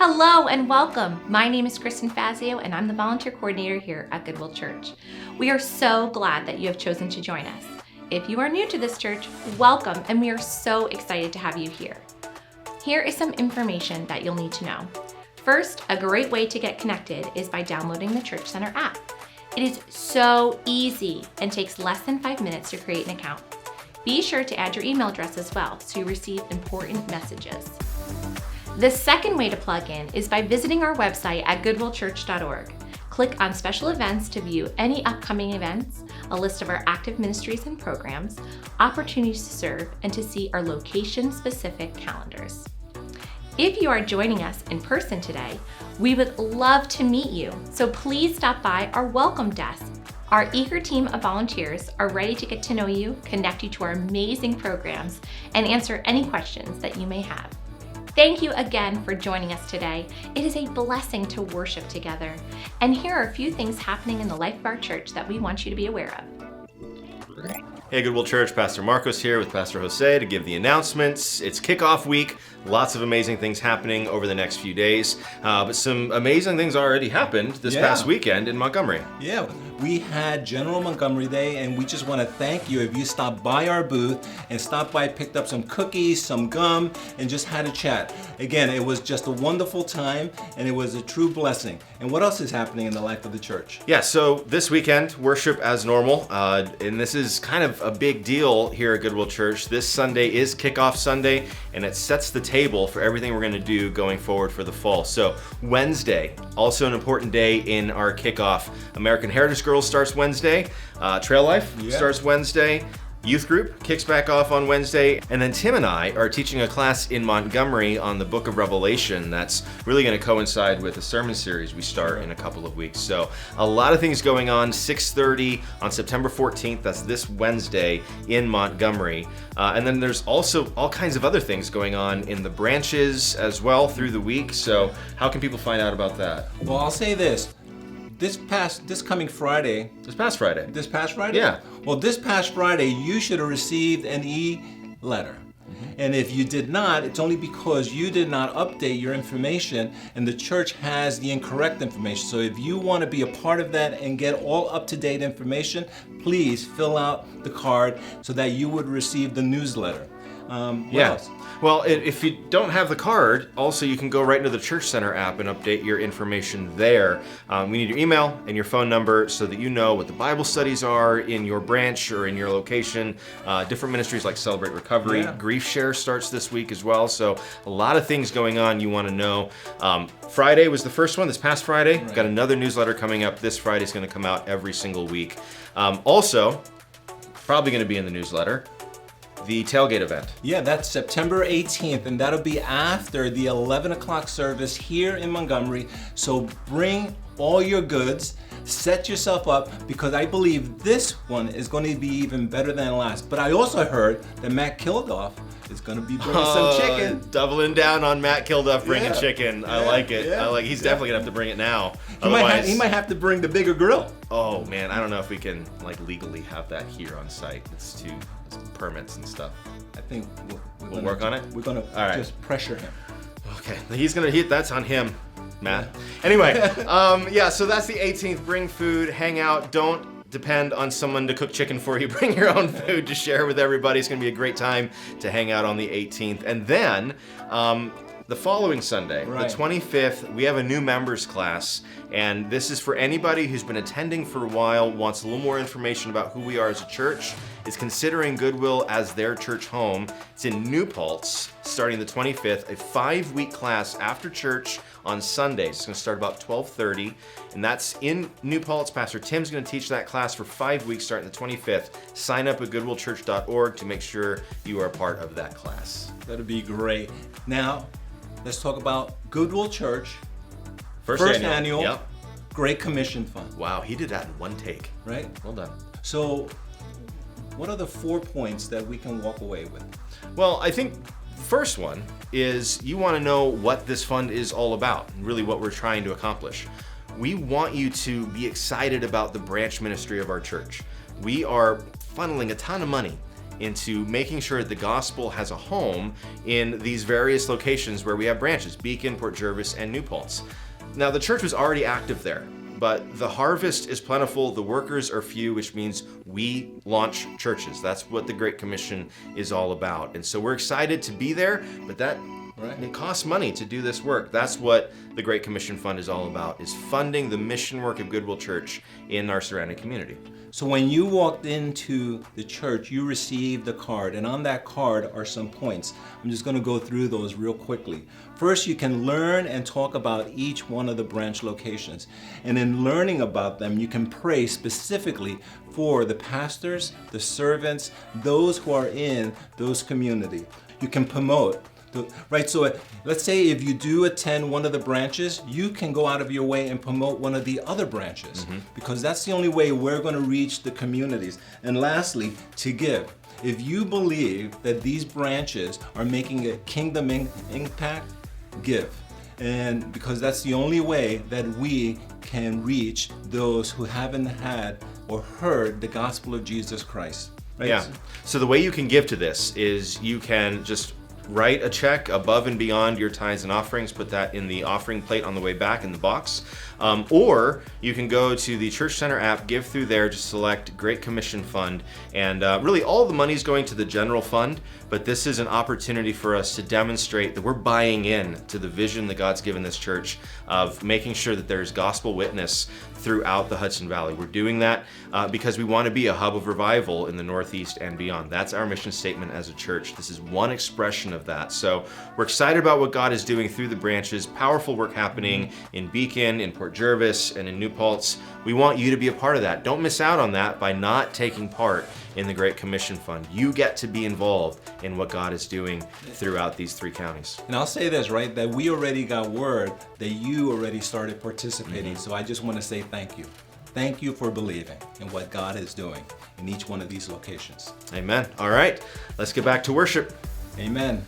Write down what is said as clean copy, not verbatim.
Hello and welcome. My name is Kristen Fazio and I'm the volunteer coordinator here at Goodwill Church. We are so glad that you have chosen to join us. If you are new to this church, welcome, and we are so excited to have you here. Here is some information that you'll need to know. First, a great way to get connected is by downloading the Church Center app. It is so easy and takes less than 5 minutes to create an account. Be sure to add your email address as well so you receive important messages. The second way to plug in is by visiting our website at goodwillchurch.org. Click on special events to view any upcoming events, a list of our active ministries and programs, opportunities to serve, and to see our location-specific calendars. If you are joining us in person today, we would love to meet you, so please stop by our welcome desk. Our eager team of volunteers are ready to get to know you, connect you to our amazing programs, and answer any questions that you may have. Thank you again for joining us today. It is a blessing to worship together. And here are a few things happening in the life of our church that we want you to be aware of. Hey Goodwill Church, Pastor Marcos here with Pastor José to give the announcements. It's kickoff week. Lots of amazing things happening over the next few days. But some amazing things already happened this past weekend in Montgomery. Yeah, we had General Montgomery Day, and we just want to thank you if you stopped by our booth and stopped by, picked up some cookies, some gum, and just had a chat. Again, it was just a wonderful time, and it was a true blessing. And what else is happening in the life of the church? Yeah, so this weekend, worship as normal, and this is kind of a big deal here at Goodwill Church. This Sunday is Kickoff Sunday, and it sets the table for everything we're going to do going forward for the fall. So Wednesday, also an important day in our kickoff. American Heritage Girls starts Wednesday. Trail Life starts Wednesday. Youth group kicks back off on Wednesday, and then Tim and I are teaching a class in Montgomery on the book of Revelation that's really going to coincide with a sermon series we start in a couple of weeks. So a lot of things going on. 6:30 on September 14th, that's this Wednesday in Montgomery. And then there's also all kinds of other things going on in the branches as well through the week. So how can people find out about that? Well, I'll say this. This past Friday? Yeah. Well, this past Friday, you should have received an e-letter. And if you did not, it's only because you did not update your information and the church has the incorrect information. So if you want to be a part of that and get all up-to-date information, please fill out the card so that you would receive the newsletter. What else? Well, if you don't have the card, also you can go right into the Church Center app and update your information there. We need your email and your phone number so that you know what the Bible studies are in your branch or in your location. Different ministries like Celebrate Recovery. Grief Share starts this week as well. So a lot of things going on you want to know. Friday was the first one, this past Friday. Right. Got another newsletter coming up. This Friday is going to come out every single week. Also, probably going to be in the newsletter, the tailgate event. Yeah, that's September 18th, and that'll be after the 11 o'clock service here in Montgomery. So bring all your goods, set yourself up, because I believe this one is going to be even better than last. But I also heard that Matt Kilduff is going to be bringing some chicken. Doubling down on Matt Kilduff bringing chicken. I like it. He's definitely going to have to bring it now. He might have to bring the bigger grill. Oh man, I don't know if we can legally have that here on site. It's permits and stuff. I think we'll work on it. We're gonna just pressure him. Okay, he's gonna hit. That's on him, Matt. Anyway, so that's the 18th. Bring food, hang out. Don't depend on someone to cook chicken for you. Bring your own food to share with everybody. It's gonna be a great time to hang out on the 18th, and then the following Sunday, the 25th, we have a new members class, and this is for anybody who's been attending for a while, wants a little more information about who we are as a church, is considering Goodwill as their church home. It's in New Paltz, starting the 25th, a 5-week class after church on Sundays. It's going to start about 12:30, and that's in New Paltz. Pastor Tim's going to teach that class for 5 weeks starting the 25th. Sign up at goodwillchurch.org to make sure you are a part of that class. That'd be great. Now, let's talk about Goodwill Church. First annual. Great Commission Fund. Wow, he did that in one take. Right? Well done. So, what are the 4 points that we can walk away with? Well, I think the first one is you want to know what this fund is all about, and really what we're trying to accomplish. We want you to be excited about the branch ministry of our church. We are funneling a ton of money into making sure that the gospel has a home in these various locations where we have branches, Beacon, Port Jervis, and New Paltz. Now, the church was already active there, but the harvest is plentiful, the workers are few, which means we launch churches. That's what the Great Commission is all about. And so we're excited to be there, but it costs money to do this work. That's what the Great Commission Fund is all about, is funding the mission work of Goodwill Church in our surrounding community. So when you walked into the church, you received a card, and on that card are some points. I'm just going to go through those real quickly. First, you can learn and talk about each one of the branch locations. And in learning about them, you can pray specifically for the pastors, the servants, those who are in those communities. You can promote. Right, so let's say if you do attend one of the branches, you can go out of your way and promote one of the other branches, because that's the only way we're going to reach the communities. And lastly, to give. If you believe that these branches are making a kingdom impact, give. And because that's the only way that we can reach those who haven't had or heard the gospel of Jesus Christ. Right? Yeah, so the way you can give to this is you can just write a check above and beyond your tithes and offerings, put that in the offering plate on the way back in the box. Or you can go to the Church Center app, give through there, just select Great Commission Fund, and really all the money is going to the general fund, but this is an opportunity for us to demonstrate that we're buying in to the vision that God's given this church of making sure that there's gospel witness throughout the Hudson Valley. We're doing that because we want to be a hub of revival in the Northeast and beyond. That's our mission statement as a church. This is one expression of that. So we're excited about what God is doing through the branches, powerful work happening in Beacon, in Port Jervis, and in New Paltz. We want you to be a part of that. Don't miss out on that by not taking part in the Great Commission Fund. You get to be involved in what God is doing throughout these 3 counties. And I'll say this, right, that we already got word that you already started participating. So I just want to say thank you. Thank you for believing in what God is doing in each one of these locations. Amen. All right, let's get back to worship. Amen.